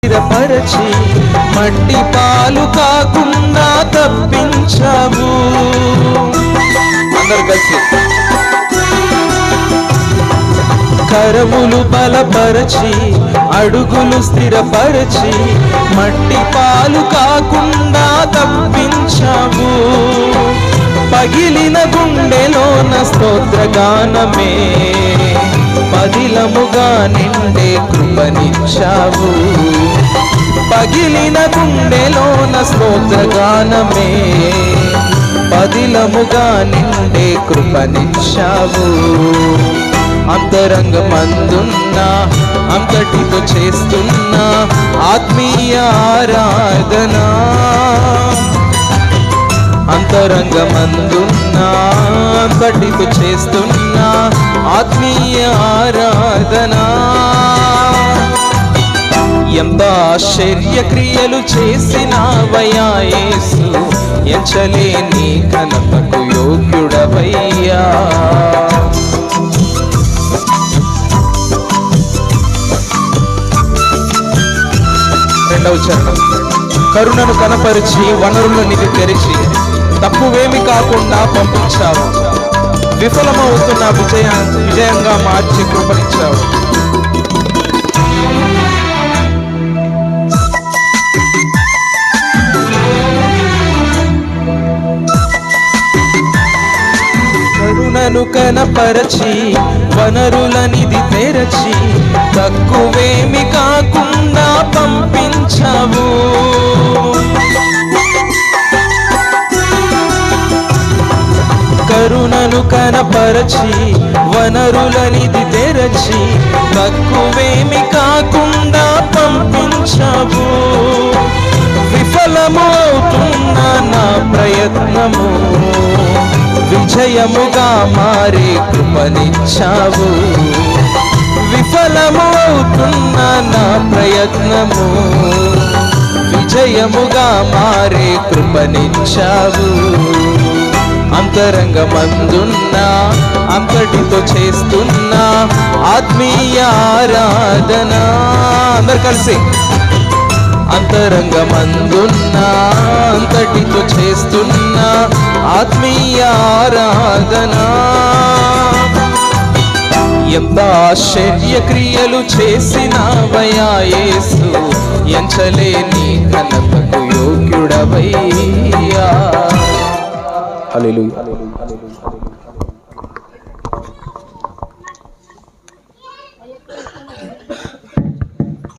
స్థిరపరచి మట్టి పాలు కాకుండా తప్పించావు. అందరు కలిసి కరములు బలపరచి అడుగులు స్థిరపరచి మట్టి పాలు కాకుండా తప్పించావు. పగిలిన గుండెలోన స్తోత్రగానమే పదిలముగా నిండే కృపనిచ్చావు. పగిలిన గుండెలోన స్తోత్రగానమే పదిలముగా నిండే కృపనిచ్చావు. అంతరంగమందున్నా అంతటితో చేస్తున్నా ఆత్మీయ ఆరాధన. అంతరంగమందున్నా అంతటితో చేస్తున్నా ఆత్మీయ ఆరాధన. ఎంత ఆశ్చర్య క్రియలు చేసినావయ్యా యేసు, ఎంచలేని ఘనతకు యోగ్యుడవయ్యా. రెండవ చరణం. కరుణను కనపరిచి వనరులనిధి తెరిచి తప్పువేమి కాకుండా పంపించావు. విఫలమవుతున్న విజయంగా మార్చి కృపనిచ్చావు. కరుణను కనపరచి వనరులనిధి తెరచి తక్కువేమి కాకుండా పంపించావు. కరుణను కనపరచి వనరులనిధి తెరచి తక్కువేమి కాకుండా పంపించావు. విఫలమవుతున్న నా ప్రయత్నము విజయముగా మారే కృపనిచ్చావు. విఫలమవుతున్న నా ప్రయత్నము విజయముగా మారే కృపనిచ్చావు. అంతరంగమందున్నా అంతటితో చేస్తున్నా ఆత్మీయ ఆరాధన. అందరు కలిసి అంతరంగమందున్నా అంతటితో చేస్తున్నా ఆత్మీయ ఆరాధన. ఎంత ఆశ్చర్య క్రియలు చేసినావయ్యా యేసు, ఎంచలేని ఘనతకు యోగ్యుడవయ్యా. హల్లెలూయా.